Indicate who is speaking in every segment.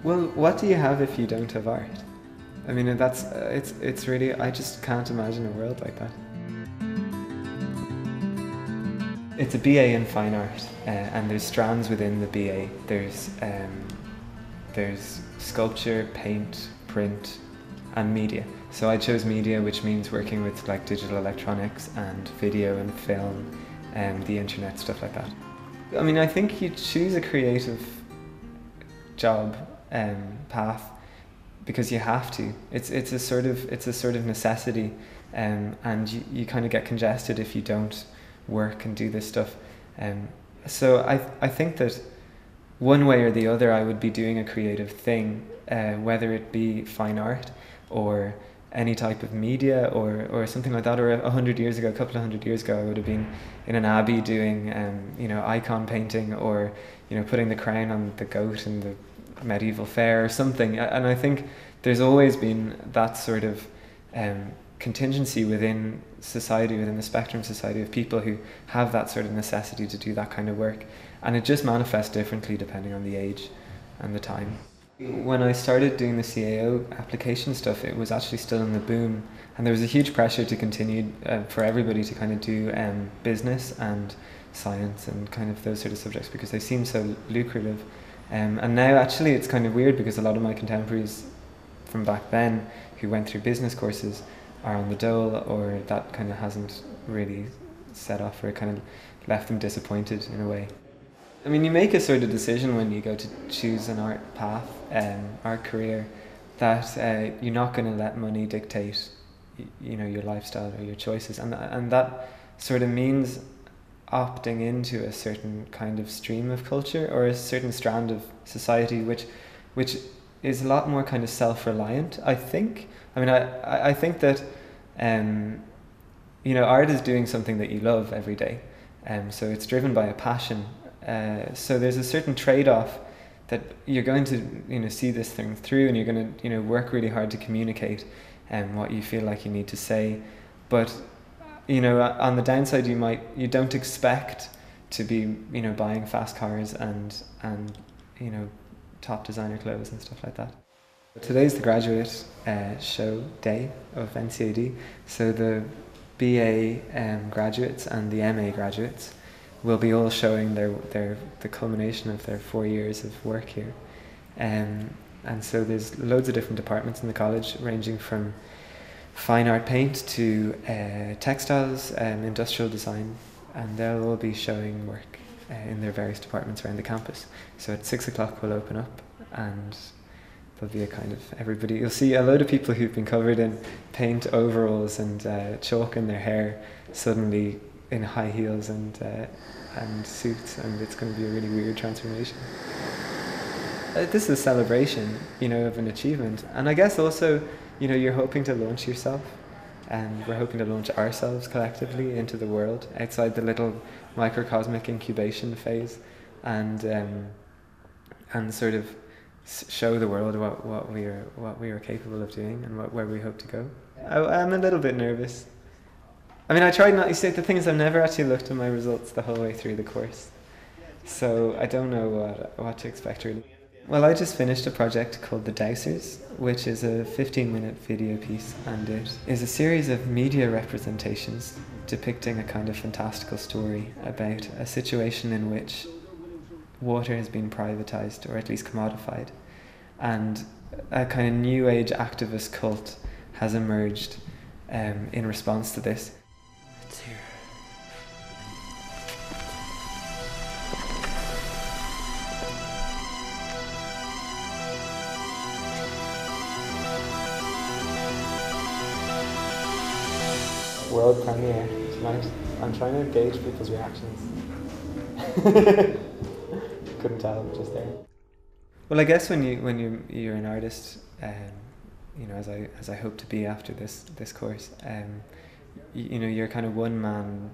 Speaker 1: Well, what do you have if you don't have art? I mean, it's really, I just can't imagine a world like that. It's a BA in fine art, and there's strands within the BA. There's sculpture, paint, print, and media. So I chose media, which means working with like digital electronics and video and film, and the internet, stuff like that. I mean, I think you choose a creative job path because you have to. It's a sort of necessity, and you kind of get congested if you don't work and do this stuff. So I think that one way or the other I would be doing a creative thing, whether it be fine art or any type of media or something like that. Or a couple of hundred years ago, I would have been in an abbey doing icon painting, or putting the crown on the goat in the medieval fair or something. And I think there's always been that sort of contingency within society, within the spectrum society, of people who have that sort of necessity to do that kind of work, and it just manifests differently depending on the age and the time. When I started doing the CAO application stuff, it was actually still in the boom, and there was a huge pressure to continue for everybody to kind of do business and science and kind of those sort of subjects because they seem so lucrative. And now actually it's kind of weird because a lot of my contemporaries from back then who went through business courses are on the dole, or that kind of hasn't really set off, or it kind of left them disappointed in a way. I mean, you make a sort of decision when you go to choose an art path, art career, that you're not going to let money dictate, your lifestyle or your choices, and that sort of means opting into a certain kind of stream of culture or a certain strand of society, which is a lot more kind of self-reliant, I think. I mean, I think that art is doing something that you love every day, so it's driven by a passion. So there's a certain trade-off that you're going to see this thing through, and you're going to work really hard to communicate what you feel like you need to say. But on the downside, you don't expect to be buying fast cars and top designer clothes and stuff like that. Today's the graduate show day of NCAD, so the BA graduates and the MA graduates will be all showing the culmination of their 4 years of work here. And so there's loads of different departments in the college, ranging from fine art paint to textiles and industrial design, and they'll all be showing work in their various departments around the campus. So at 6 o'clock we'll open up, and there'll be a kind of everybody. You'll see a load of people who've been covered in paint overalls and chalk in their hair suddenly in high heels and suits, and it's going to be a really weird transformation. This is a celebration, of an achievement, and I guess also, you're hoping to launch yourself, and we're hoping to launch ourselves collectively into the world outside the little microcosmic incubation phase, and sort of show the world what we are capable of doing and where we hope to go. I'm a little bit nervous. I mean, I tried not. You see, the thing is, I've never actually looked at my results the whole way through the course, so I don't know what to expect really. Well, I just finished a project called The Dowsers, which is a 15-minute video piece, and it is a series of media representations depicting a kind of fantastical story about a situation in which water has been privatized, or at least commodified, and a kind of new age activist cult has emerged in response to this. It's here. World premiere tonight. I'm trying to gauge people's reactions. Couldn't tell just there. Well, I guess when you're an artist, as I hope to be after this course, you're kind of one man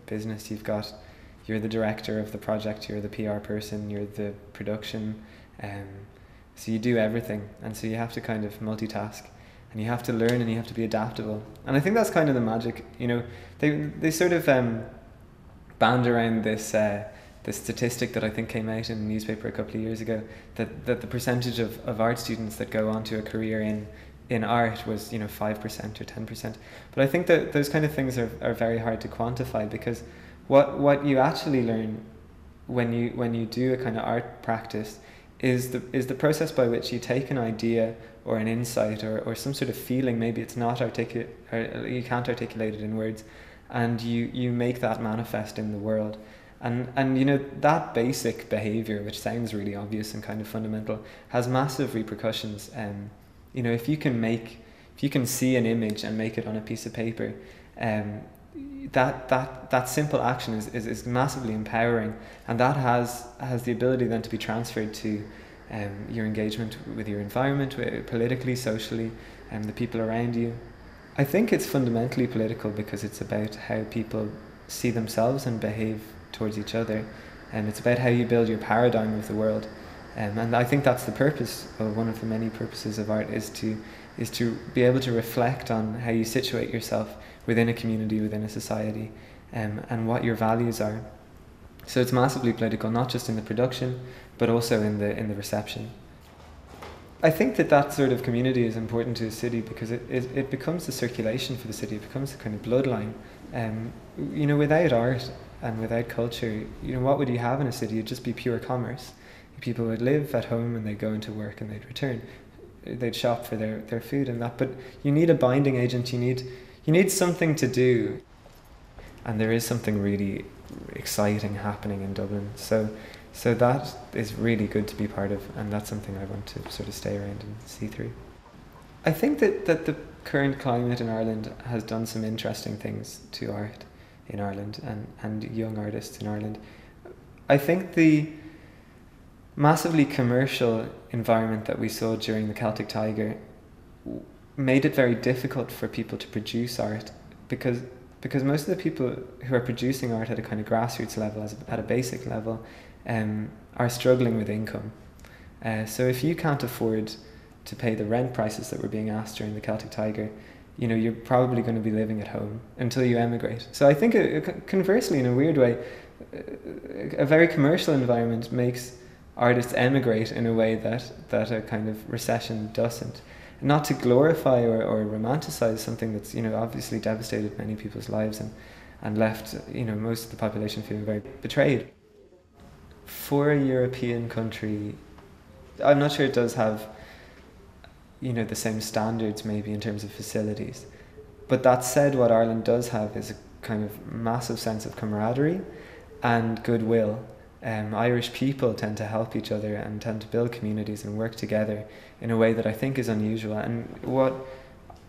Speaker 1: business. You're the director of the project, you're the PR person, you're the production, so you do everything, and so you have to kind of multitask, and you have to learn, and you have to be adaptable. And I think that's kind of the magic. They sort of band around this this statistic that I think came out in a newspaper a couple of years ago, that the percentage of art students that go on to a career in art was 5% or 10%. But I think that those kind of things are very hard to quantify, because what you actually learn when you do a kind of art practice is the process by which you take an idea or an insight or some sort of feeling. Maybe it's not articulate, or you can't articulate it in words, and you make that manifest in the world. And that basic behavior, which sounds really obvious and kind of fundamental, has massive repercussions. If you can see an image and make it on a piece of paper, that simple action is massively empowering, and that has the ability then to be transferred to your engagement with your environment, politically, socially, and the people around you. I think it's fundamentally political because it's about how people see themselves and behave towards each other, and it's about how you build your paradigm of the world. And I think that's the purpose, or one of the many purposes of art, is to be able to reflect on how you situate yourself within a community, within a society, and what your values are. So it's massively political, not just in the production, but also in the reception. I think that sort of community is important to a city because it becomes the circulation for the city. It becomes a kind of bloodline. Without art and without culture, what would you have in a city? It'd just be pure commerce. People would live at home and they'd go into work and they'd return. They'd shop for their food and that. But you need a binding agent. You need something to do. And there is something really exciting happening in Dublin. So that is really good to be part of, and that's something I want to sort of stay around and see through. I think that the current climate in Ireland has done some interesting things to art in Ireland and young artists in Ireland. I think the massively commercial environment that we saw during the Celtic Tiger made it very difficult for people to produce art, because most of the people who are producing art at a kind of grassroots level, at a basic level, are struggling with income. So if you can't afford to pay the rent prices that were being asked during the Celtic Tiger, you're probably going to be living at home until you emigrate. So I think conversely, in a weird way, a very commercial environment makes artists emigrate in a way that a kind of recession doesn't. Not to glorify or romanticize something that's obviously devastated many people's lives and left most of the population feeling very betrayed. For a European country, I'm not sure it does have the same standards maybe in terms of facilities, but that said, what Ireland does have is a kind of massive sense of camaraderie and goodwill. Irish people tend to help each other and tend to build communities and work together in a way that I think is unusual. And what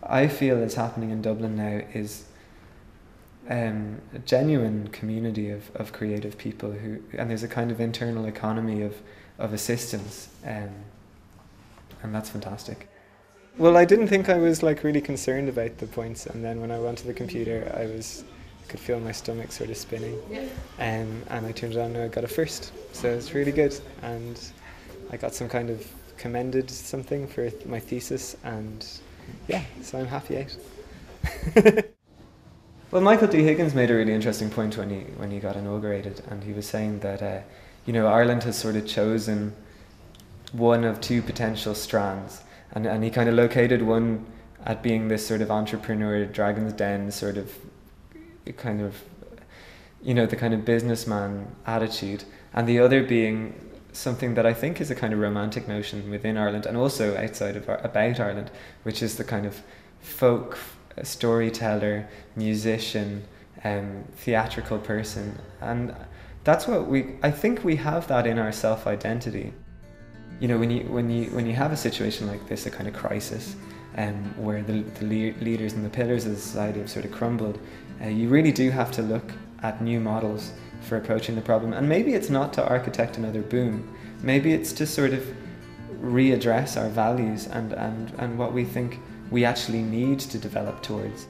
Speaker 1: I feel is happening in Dublin now is a genuine community of creative people and there's a kind of internal economy of assistance, and that's fantastic. Well, I didn't think I was really concerned about the points, and then when I went to the computer, I could feel my stomach sort of spinning, and I turned it on and I got a first, so it's really good, and I got some kind of commended something for my thesis, and so I'm happy out. Well, Michael D. Higgins made a really interesting point when he got inaugurated, and he was saying that Ireland has sort of chosen one of two potential strands, and he kind of located one at being this sort of entrepreneur, Dragon's Den sort of the kind of businessman attitude, and the other being something that I think is a kind of romantic notion within Ireland and also outside of about Ireland, which is the kind of folk storyteller, musician, theatrical person, and that's what I think we have that in our self-identity. When you have a situation like this, a kind of crisis, where the leaders and the pillars of the society have sort of crumbled, you really do have to look at new models for approaching the problem. And maybe it's not to architect another boom. Maybe it's to sort of readdress our values and what we think we actually need to develop towards.